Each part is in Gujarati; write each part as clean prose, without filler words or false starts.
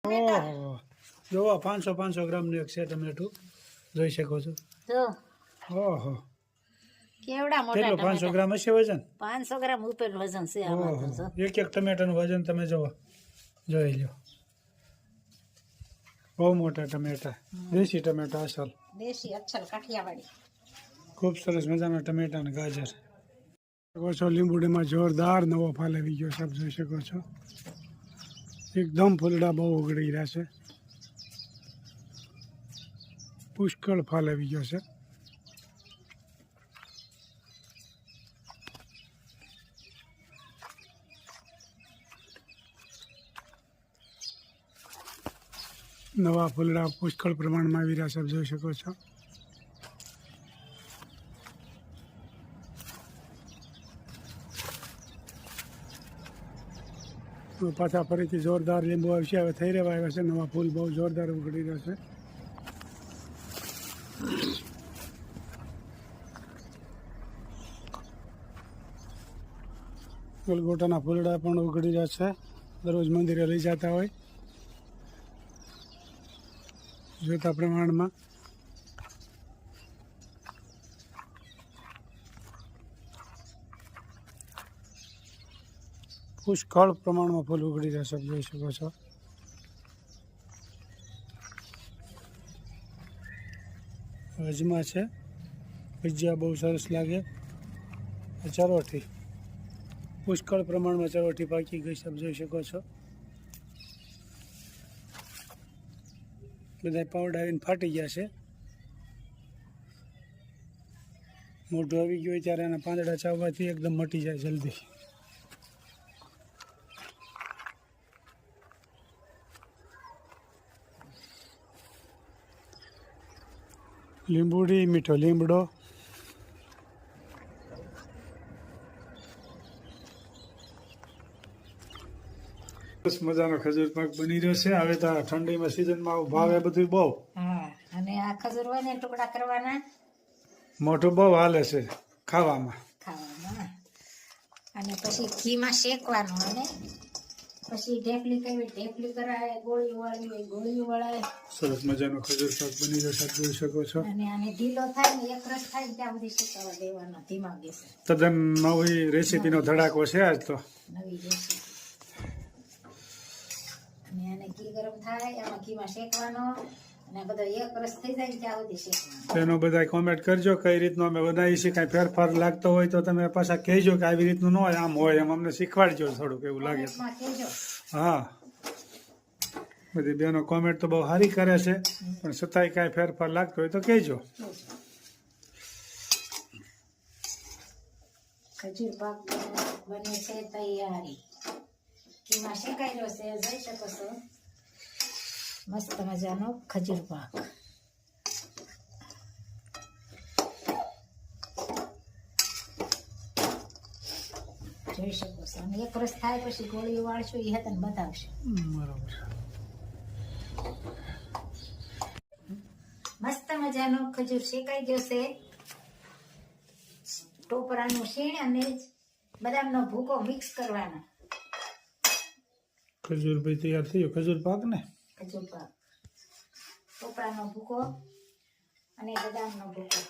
ઓહો જો 500 ગ્રામનું એક છે ટમેટું જોઈ શકો છો જો ઓહો કેવડા મોટા કેટલું 500 ગ્રામ હશે વજન 500 ગ્રામ ઉપર વજન છે આમાં તો જો એક ટમેટાનું વજન તમે જોઈ લો બહુ મોટા ટમેટા દેશી ટમેટા અસલ દેશી અચ્છલ કાઠિયાવાડી ખૂબ સરસ મજાના ટમેટા અને ગાજર શકો છો લીંબુડીમાં જોરદાર નવો ફાલ આવી ગયો છે આપ જોઈ શકો છો એકદમ ફૂલડા બહુ ઉગડી રહ્યા છે પુષ્કળ ફાલ આવી ગયો છે નવા ફૂલડા પુષ્કળ પ્રમાણમાં આવી રહ્યા છે આપ જોઈ શકો છો પાછા ફરીથી જોરદાર લીંબુ આવશે હવે થઈ રહેવા આવ્યા છે નવા ફૂલ બહુ જોરદાર ઉગડી રહ્યા છે ગલગોટાના ફૂલડા પણ ઉગડી રહ્યા છે દરરોજ મંદિરે લઈ જતા હોય જોતા પ્રમાણમાં પુષ્કળ પ્રમાણમાં ફૂલ ઉગડી રહ્યા છે જોઈ શકો છો અજમા છે ભજીયા બહુ સરસ લાગે ચરોઠી પુષ્કળ પ્રમાણમાં ચરોઠી પાકી ગઈ છે જોઈ શકો છો બધા પાવડા આવીને ફાટી ગયા છે મોઢું આવી ગયું હોય ત્યારે એના પાંદડા ચાવવાથી એકદમ મટી જાય જલ્દી લીંબુડી મીઠો લીમડો બસ મજાનો ખજૂર પાક બની રહ્યો છે હવે તો ઠંડીમાં સિઝનમાં ભાવે બધું બહુ હા અને આ ખજૂર હોય ને ટુકડા કરવાના મોઢું બહુ હાલે છે ખાવામાં અને પછી ઘીમાં શેકવાનું અને પછી ઢેફલી કરાય ગોળી વાળવી હોય ગોળી વળાય સરસ મજાનો ખજૂર પાક બની રહ્યો છે જોઈ શકો છો અને આને ઢીલો થાય ને એક રસ થાય ત્યાં સુધી શેકાવા દેવાનો ધીમા ગેસે તદ્દન નવી રેસીપીનો ધડાકો છે આજ તો નવી રેસીપી અને આને ઘી ગરમ થાય આમાં ઘીમાં શેકવાનો અને બધો એક રસ થઈ જાય ત્યાં સુધી શેકવાનો તેનો બધા કોમેન્ટ કરજો કઈ રીતનું અમે બનાવીએ છીએ કાંઈ ફેરફાર લાગતો હોય તો તમે પાછા કહેજો કે આવી રીતનું ન હોય આમ હોય એમ અમને શીખવાડજો થોડુંક એવું લાગે તો કહેજો હા બધી બેનો કોમેન્ટ તો બહુ સારી કરે છે પણ છતાંય કાંઈ ફેરફાર લાગતો હોય તો કહેજો ખજૂર પાક બને છે તૈયારી ઘીમાં શેકાયેલો છે જોઈ શકો છો મસ્ત મજાનો ખજૂર પાક જોઈ શકો છો અને એક રસ થાય પછી ગોળી વાળશો એ તને બતાવશે બરાબર મસ્ત મજાનો ખજૂર શેકાઈ ગયો છે ટોપરાનું શીણ અને બદામનો ભૂકો મિક્સ કરવાનો ખજૂર ભાઈ તૈયાર થઈ ગયો ખજૂર પાક ને ખજૂર પાક ટોપરાનો ભૂકો અને બદામનો ભૂકો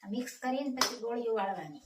મિક્સ કરીને પછી ગોળીઓ વાળવાની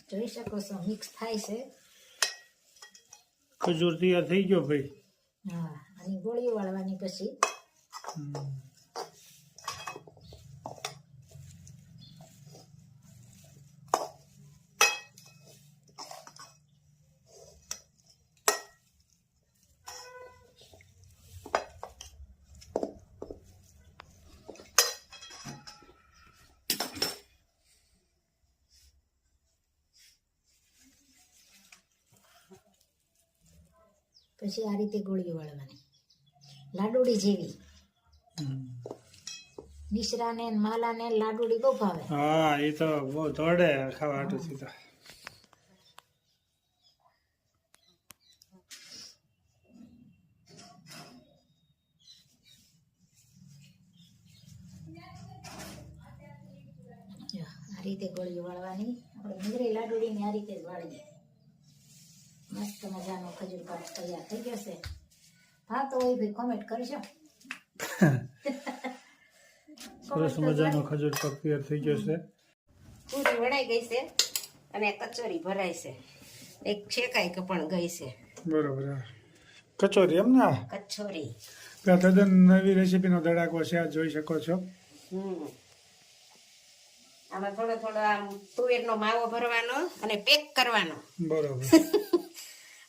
જોઈ શકો છો મિક્સ થાય છે ખજૂર તૈયાર થઈ ગયો ભાઈ હા અને ગોળીઓ વાળવાની પછી આ રીતે ગોળીઓ વાળવાની લાડુડી જેવી મિશ્રાને માલાને લાડુડી બહુ ભાવે હા એ તો બહુ દોડે ખાવા હાટુથી તો રીતે ગોળી વાળવાની. આપણે મિંગરી લાડુડીને આ રીતે જ વાળીએ. મસ્ત મજાનો ખજૂર પાક તૈયાર થઈ ગયો છે. હા તો એ ભાઈ કોમેન્ટ કરજો. સરસ મજાનો ખજૂર પાક તૈયાર થઈ ગયો છે. પૂરી વડાઈ ગઈ છે અને કચોરી ભરાય છે. એક શેકાઈ પણ ગઈ છે બરોબર. કચોરી એમ ને? આ કચોરી. તદ્દન નવી રેસીપીનો ધડાકો છે, આ જોઈ શકો છો. આમાં થોડો થોડો આમ તુવેરનો માવો ભરવાનો અને પેક કરવાનો. બરોબર.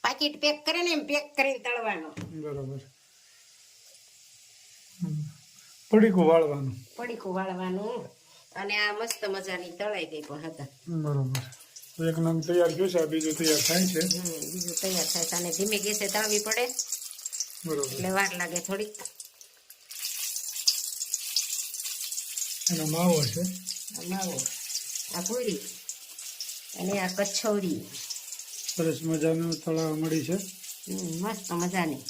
પાકીટ પેક કરે ને એમ પેક કરીને તળવાનો. બરોબર. પડીકું વાળવાનું. પડીકું વાળવાનું. અને આ મસ્ત મજાની તળાઈ ગઈ પણ હતા. બરોબર. એક નંગ તૈયાર થયું છે, બીજું તૈયાર થાય છે. બીજું તૈયાર થાય છે અને ધીમે ગેસે તળવી પડે. બરોબર. એટલે વાર લાગે થોડીક. એનો માવો છે. આ માવો, આ પૂરી અને આ કચોરી સરસ મજાનું તળાવ મળી છે. મસ્ત મજાની.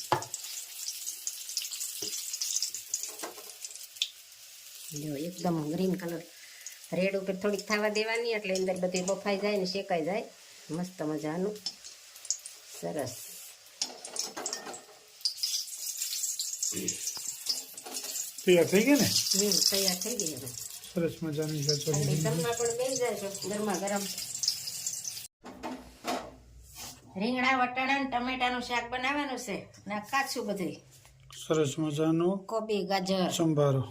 જો એકદમ ગ્રીન કલર રેડ ઉપર થોડીક થવા દેવાની એટલે અંદર બધી બફાઈ જાય ને શેકાઈ જાય. મસ્ત મજાનું સરસ. તૈયાર થઈ ગઈ ને? તૈયાર થઈ ગઈ હવે. સરસ મજાની કચોરી. ઘરમાં પણ બેસી જાય છે ગરમા ગરમ. રીંગણા વટાણા ને ટમેટાનું શાક બનાવવાનું છે ને કાચું બધું. સરસ મજાનો કોબી, ગાજર, સંભારો,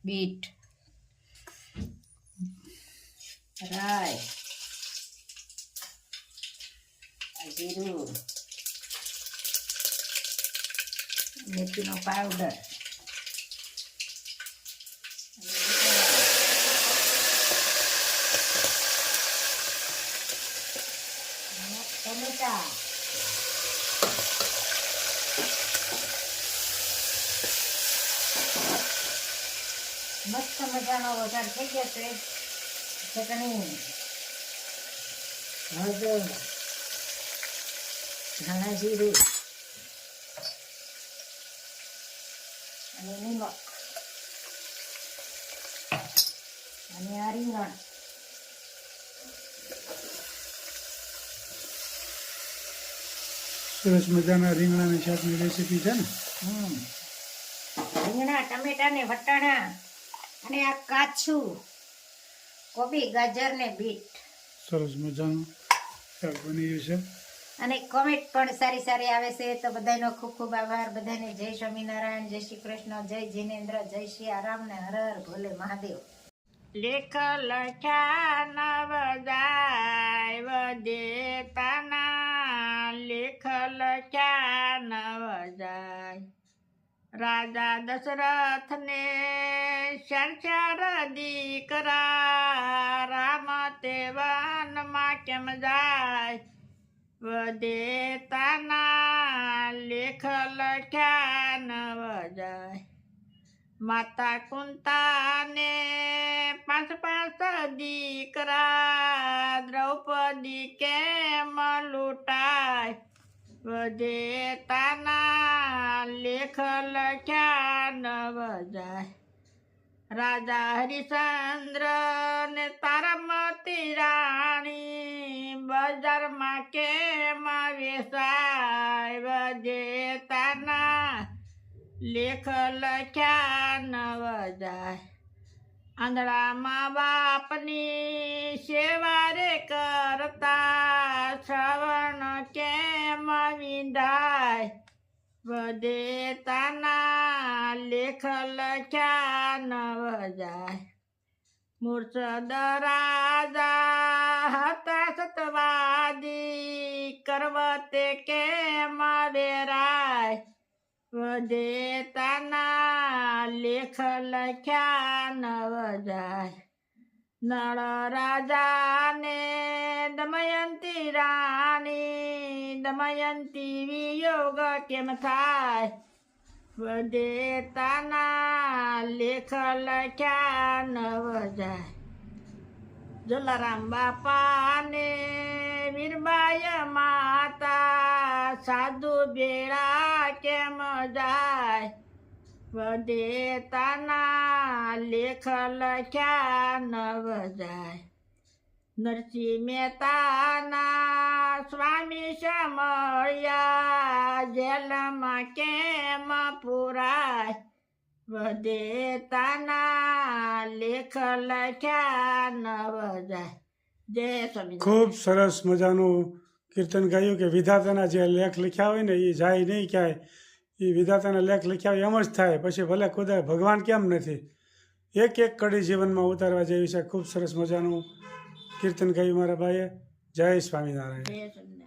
બીટ, રાઈ, જીરું, મેથીનો પાવડર, ટમેટા, મસ્ત મજાનો વઘાર થઈ ગયો છે. ચટણી, હળદર, ધાણા જીરું અને નિમક અને આ રીંગણ. સરસ મજાના રીંગણાની શાકની રેસીપી છે ને? રીંગણા, ટમેટા ને વટાણા અને આ કાચું કોબી, ગાજર ને બીટ. સરસ મજાનું શાક બની ગયું છે. અને કોમેન્ટ પણ સારી સારી આવે છે તો બધાનો ખૂબ ખૂબ આભાર. બધાને જય સ્વામિનારાયણ, જય શ્રી કૃષ્ણ, જય જિનેન્દ્ર, જય શ્રી આરામ ને હર હર ભોલે મહાદેવ. લેખ લખ્યા નવ જાય વદેતાના. લેખ લખ્યા નવ જાય. રાજા દશરથને 4 દીકરા. રામ તે વનમાં કેમ જાય વદેતાના. લેખ લખ્યા નવ જાય. માતા કુંતાને 5 દીકરા. દ્રૌપદી કેમ લૂંટાય વદેતાના. લેખ લખ્યા નવ જાય. રાજા હરિશ્ચંદ્ર ને તારામતી રાણી. બજારમાં કેમ વેચાય વદેતાના. લેખ લખ્યા નવ જાય. આંધળા મા બાપની સેવા રે કરતા. શ્રવણ કેમ વિંધાય વદેતાના. લેખ લખ્યા નવ જાય. મૂર્છદ રાજા હતા સતવાદી. કરવતે કેમ વેરાય વદેતાના. લેખ લખ્યા નવ જાય. નળ રાજાને દમયંતી રાણી. દમયંતી વિયોગ કેમ થાય વદેતાના. લેખ લખ્યા નવ જાય. જલારામ બાપાને મીરબાઈ માતા. સાધુ બેડા કેમ જાય વદેતાના. લેખ લખ્યા નવ જાય. નરસિંહ મહેતાના સ્વામી સમળ્યા જેલમાં કેમ પુરાય વદેતાના લેખ લખ્યા નવ જાય જય સ્વામી. ખૂબ સરસ મજાનું કીર્તન ગાયું કે વિધાતાના જે લેખ લખ્યા હોય ને એ જાય નહીં ક્યાંય. એ વિધાતાના લેખ લખ્યા હોય એમ જ થાય. પછી ભલે ખુદા ભગવાન કેમ નથી, એક એક કડી જીવનમાં ઉતારવા જેવી છે. ખૂબ સરસ મજાનું કીર્તન ગાયું મારા ભાઈએ. જય સ્વામિનારાયણ. જય સ્વામિનારાયણ.